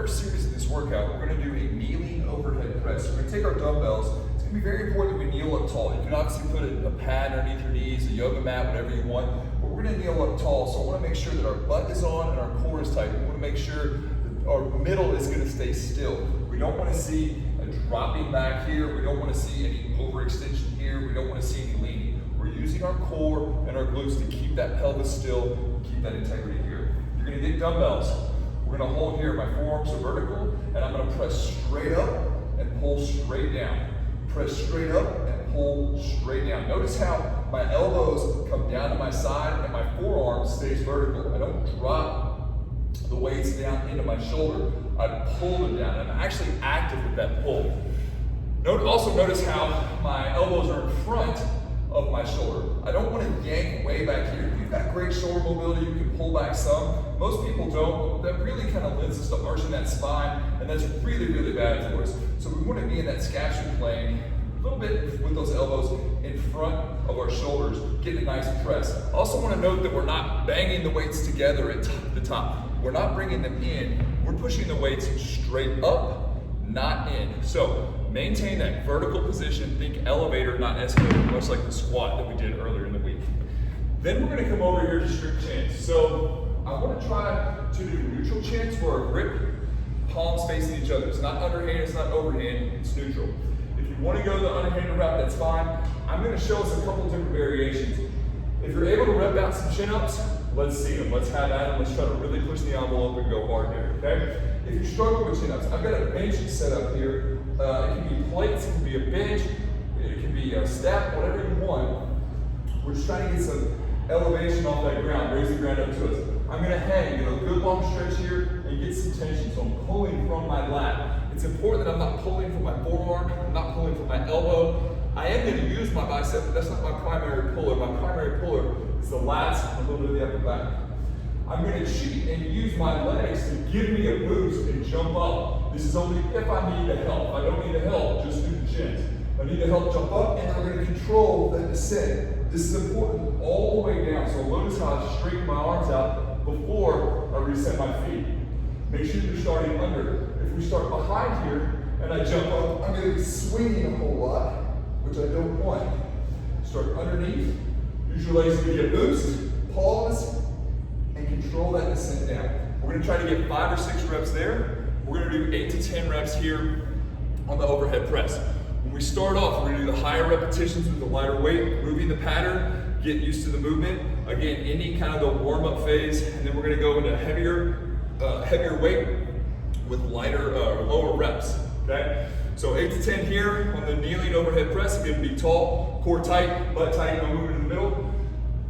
first series of this workout, we're gonna do a kneeling overhead press. So we're gonna take our dumbbells. It's gonna be very important that we kneel up tall. You can obviously put a pad underneath your knees, a yoga mat, whatever you want, but we're gonna kneel up tall. So I wanna make sure that our butt is on and our core is tight. We wanna make sure that our middle is gonna stay still. We don't wanna see a dropping back here. We don't wanna see any overextension here. We don't wanna see any leaning. We're using our core and our glutes to keep that pelvis still, keep that integrity here. You're gonna get dumbbells. We're gonna hold here, my forearms are vertical, and I'm gonna press straight up and pull straight down. Press straight up and pull straight down. Notice how my elbows come down to my side and my forearm stays vertical. I don't drop the weights down into my shoulder. I pull them down. I'm actually active with that pull. Also notice how my elbows are in front of my shoulder. I don't want to yank way back here. If you've got great shoulder mobility, you can pull back some. Most people don't. That really kind of lends us to arching that spine, and that's really, really bad for us. So we want to be in that scapular plane, a little bit with those elbows in front of our shoulders, getting a nice press. Also want to note that we're not banging the weights together at the top. We're not bringing them in. We're pushing the weights straight up, not in. So maintain that vertical position. Think elevator, not escalator, much like the squat that we did earlier in the week. Then we're gonna come over here to strict chins. So I wanna try to do neutral chins where our grip, palms facing each other. It's not underhand, it's not overhand, it's neutral. If you wanna go the underhanded route, that's fine. I'm gonna show us a couple different variations. If you're able to rep out some chin-ups, let's see them. Let's have at them. Let's try to really push the envelope and go hard there, okay? If you struggle with chin-ups, I've got a bench set up here. It can be plates, it can be a bench, it can be a step, whatever you want. We're just trying to get some elevation off that ground, raise the ground up to us. I'm gonna hang, get a good long stretch here and get some tension. So I'm pulling from my lat. It's important that I'm not pulling from my forearm, I'm not pulling from my elbow. I am gonna use my bicep, but that's not my primary puller. My primary puller is the lats and a little bit of the upper back. I'm gonna cheat and use my legs to give me a boost and jump up. This is only if I need the help. If I don't need the help, just do the chins. If I need the help, jump up, and I'm gonna control that descent. This is important all the way down. So notice how I straighten my arms out before I reset my feet. Make sure you're starting under. If we start behind here and I jump up, I'm gonna be swinging a whole lot, which I don't want. Start underneath, use your legs to give you a boost, pause, and control that descent down. We're gonna try to get 5 or 6 reps there. We're gonna do 8 to 10 reps here on the overhead press. When we start off, we're gonna do the higher repetitions with the lighter weight, moving the pattern, get used to the movement. Again, any kind of the warm-up phase, and then we're gonna go into heavier weight with lighter, lower reps, okay? So 8 to 10 here on the kneeling overhead press. Again, be tall, core tight, butt tight, no movement in the middle.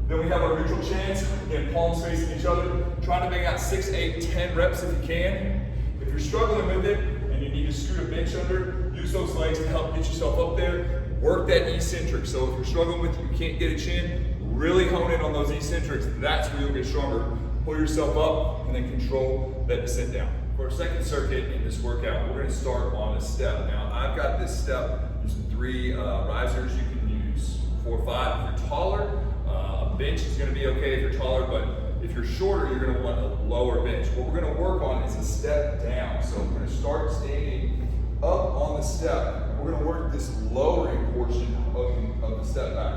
Then we have our neutral chins, again, palms facing each other. Trying to bang out 6, 8, 10 reps if you can. If you're struggling with it and you need to scoot a bench under, use those legs to help get yourself up there. Work that eccentric. So if you're struggling with it, you can't get a chin, really hone in on those eccentrics. That's where you'll get stronger. Pull yourself up and then control that descent down. For our second circuit in this workout, we're gonna start on a step. Now, I've got this step. There's 3 risers you can use, 4 or 5. If you're taller, a bench is gonna be okay if you're taller, but if you're shorter, you're gonna want a lower bench. What we're gonna work on is a step down. So we're gonna start standing up on the step. We're gonna work this lowering portion of the step back.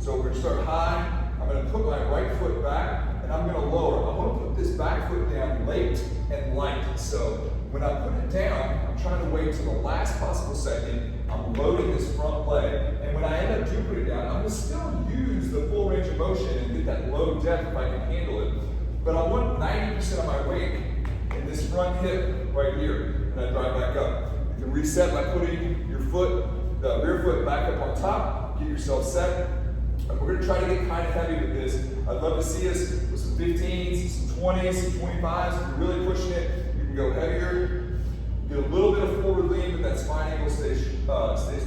So we're gonna start high. I'm gonna put my right foot back and I'm gonna lower. I wanna put this back foot down late and light. So when I put it down, I'm trying to wait till the last possible second. I'm loading this front leg. And when I end up do put it down, I'm gonna still use the full range of motion and get that low depth if I can handle it. But I want 90% of my weight in this front hip right here. And I drive back up. You can reset by putting your foot, the rear foot back up on top, get yourself set. And we're gonna try to get kind of heavy with this. I'd love to see us with some 15s, some 20s, some 25s. If you're really pushing it, you can go heavier. Get a little bit of forward lean, but that spine angle stays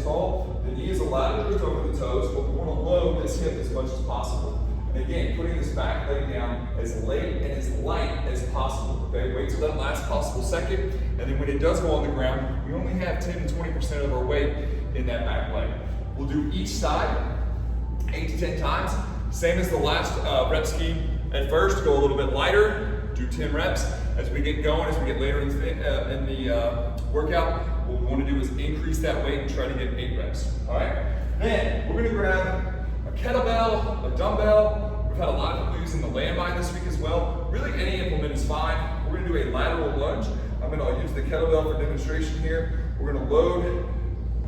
tall. The knee is allowed to drift over the toes, but we want to load this hip as much as possible. And again, putting this back leg down as late and as light as possible. Okay, wait till that last possible second, and then when it does go on the ground, we only have 10 to 20% of our weight in that back leg. We'll do each side 8 to 10 times. Same as the last rep scheme. At first, go a little bit lighter, do 10 reps, as we get going, as we get later in the workout, what we want to do is increase that weight and try to get 8 reps. All right? Then we're going to grab a kettlebell, a dumbbell. We've had a lot of people using the landmine this week as well. Really, any implement is fine. We're going to do a lateral lunge. I'll use the kettlebell for demonstration here. We're going to load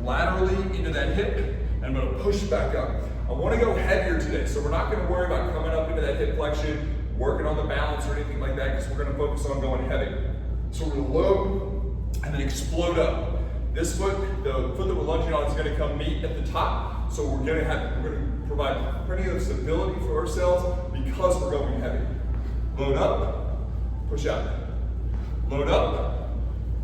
laterally into that hip, and I'm going to push back up. I want to go heavier today, so we're not going to worry about coming up into that hip flexion, working on the balance or anything like that, because we're going to focus on going heavy. So we're going to load and then explode up. This foot, the foot that we're lunging on, is going to come meet at the top. So we're going to provide plenty of stability for ourselves because we're going heavy. Load up, push out. Load up,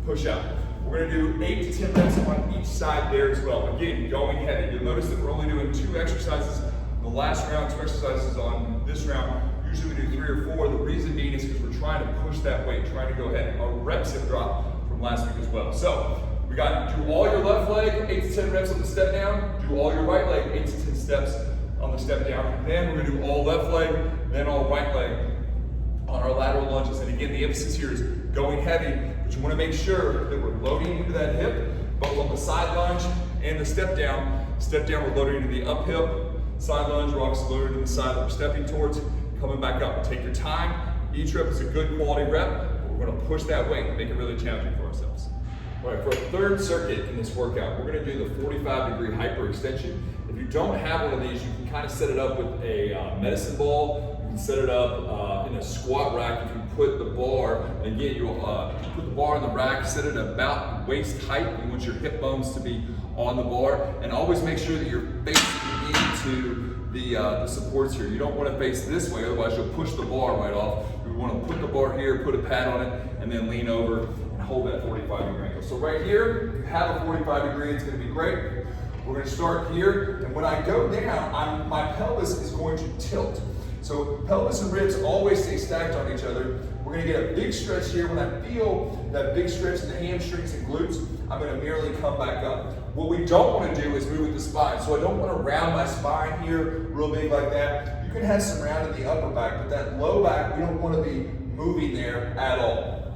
push out. We're going to do 8 to 10 reps on each side there as well. Again, going heavy. You'll notice that we're only doing 2 exercises in the last round, 2 exercises on this round. Usually we do 3 or 4. The reason being is because we're trying to push that weight, trying to go heavy. Our reps have dropped from last week as well. So we got do all your left leg, 8 to 10 reps on the step down. Do all your right leg, 8 to 10 steps on the step down. Then we're going to do all left leg, then all right leg on our lateral lunges. And again, the emphasis here is going heavy, but you want to make sure that we're loading into that hip, both on the side lunge and the step down. Step down, we're loading into the up hip. Side lunge, we're obviously loading into the side that we're stepping towards. Coming back up. Take your time. Each rep is a good quality rep, but we're going to push that weight and make it really challenging for ourselves. All right, for a third circuit in this workout, we're going to do the 45-degree hyperextension. If you don't have one of these, you can kind of set it up with a medicine ball. You can set it up in a squat rack. If you put the bar, again, you'll put the bar in the rack, set it about waist height. You want your hip bones to be on the bar, and always make sure that you're facing into the supports here. You don't want to face this way, otherwise you'll push the bar right off. You want to put the bar here, put a pad on it, and then lean over and hold that 45-degree angle. So right here, if you have a 45-degree, it's going to be great. We're going to start here, and when I go down, my pelvis is going to tilt. So pelvis and ribs always stay stacked on each other. We're going to get a big stretch here. When I feel that big stretch in the hamstrings and glutes, I'm going to merely come back up. What we don't want to do is move with the spine. So I don't want to round my spine here real big like that. You can have some round in the upper back, but that low back, we don't want to be moving there at all.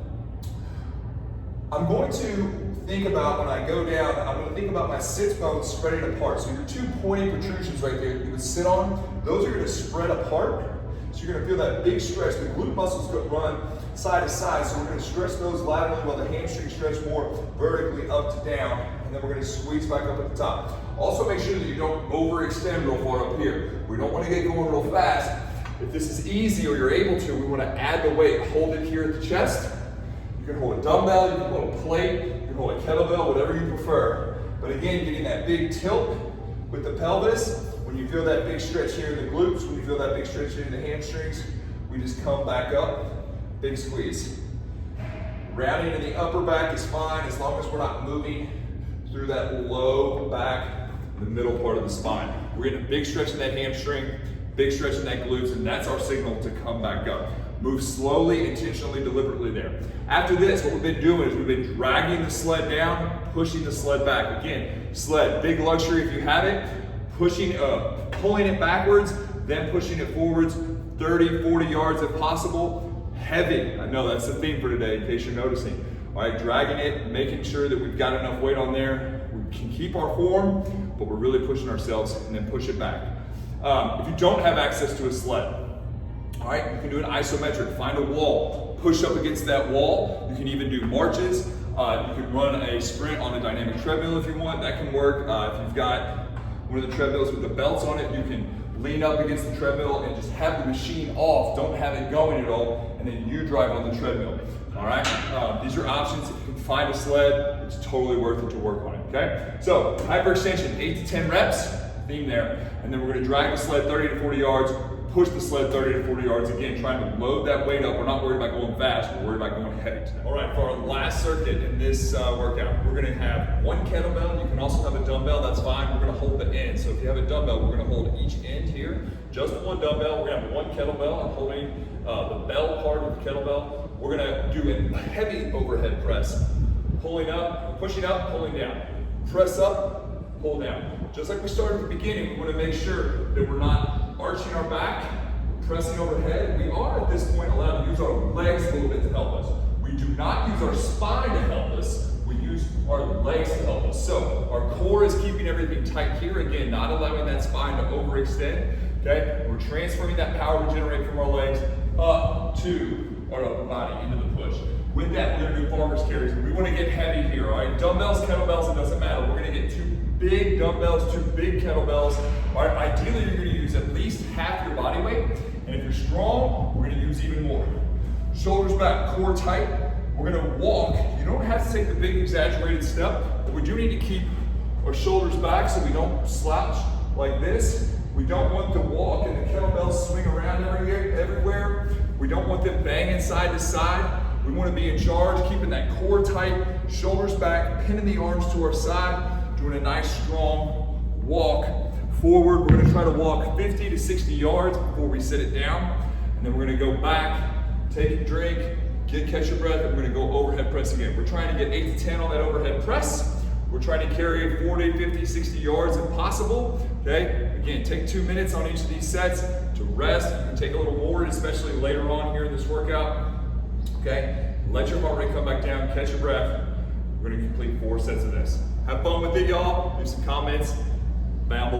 I'm going to think about when I go down, I'm going to think about my sits bones spreading apart. So your 2 pointy protrusions right there that you would sit on, those are going to spread apart. So you're going to feel that big stretch. The glute muscles go run side to side, so we're going to stretch those laterally while the hamstrings stretch more vertically up to down, and then we're going to squeeze back up at the top. Also make sure that you don't overextend real far up here. We don't want to get going real fast. If this is easy or you're able to, we want to add the weight. Hold it here at the chest. You can hold a dumbbell, you can hold a plate, you can hold a kettlebell, whatever you prefer. But again, getting that big tilt with the pelvis. When you feel that big stretch here in the glutes, when you feel that big stretch here in the hamstrings, we just come back up, big squeeze. Rounding in the upper back is fine as long as we're not moving through that low back, the middle part of the spine. We're getting a big stretch in that hamstring, big stretch in that glutes, and that's our signal to come back up. Move slowly, intentionally, deliberately there. After this, what we've been doing is we've been dragging the sled down, pushing the sled back. Again, sled, big luxury if you have it. Pulling it backwards, then pushing it forwards, 30, 40 yards if possible. Heavy, I know that's the theme for today in case you're noticing. All right, dragging it, making sure that we've got enough weight on there. We can keep our form, but we're really pushing ourselves, and then push it back. If you don't have access to a sled, all right, you can do an isometric, find a wall, push up against that wall. You can even do marches. You can run a sprint on a dynamic treadmill if you want, that can work. If you've got one of the treadmills with the belts on it, you can lean up against the treadmill and just have the machine off, don't have it going at all, and then you drive on the treadmill. All right, these are options. If you can find a sled, it's totally worth it to work on it, okay? So hyperextension, 8 to 10 reps, theme there, and then we're gonna drag the sled 30 to 40 yards, push the sled 30 to 40 yards, again, trying to load that weight up. We're not worried about going fast, we're worried about going heavy today. All right, for our last circuit in this workout, we're gonna have one kettlebell. You can also have a dumbbell, that's fine. We're gonna hold the end. So if you have a dumbbell, we're gonna hold each end here. Just one dumbbell, we're gonna have one kettlebell. I'm holding the bell part of the kettlebell. We're gonna do a heavy overhead press. Pulling up, pushing up, pulling down. Press up, pull down. Just like we started at the beginning, we wanna make sure that we're not arching our back, pressing overhead, we are at this point allowed to use our legs a little bit to help us. We do not use our spine to help us. We use our legs to help us. So our core is keeping everything tight here. Again, not allowing that spine to overextend. Okay, we're transferring that power we generate from our legs up to our upper body into the push. With that, we're gonna do farmer's carries. We wanna get heavy here, all right? Dumbbells, kettlebells, it doesn't matter. We're gonna get 2 big dumbbells, 2 big kettlebells. All right, ideally, you're gonna use at least half your body weight. And if you're strong, we're gonna use even more. Shoulders back, core tight. We're gonna walk. You don't have to take the big exaggerated step, but we do need to keep our shoulders back so we don't slouch like this. We don't want the walk and the kettlebells swing around everywhere. We don't want them banging side to side. We want to be in charge, keeping that core tight, shoulders back, pinning the arms to our side, doing a nice strong walk forward. We're going to try to walk 50 to 60 yards before we sit it down. And then we're going to go back, take a drink, catch your breath, and we're going to go overhead press again. We're trying to get 8 to 10 on that overhead press. We're trying to carry it 40, 50, 60 yards if possible. Okay, again, take 2 minutes on each of these sets to rest. You can take a little more, especially later on here in this workout. Okay, let your heart rate come back down, catch your breath. We're gonna complete 4 sets of this. Have fun with it, y'all. Leave some comments. Bam.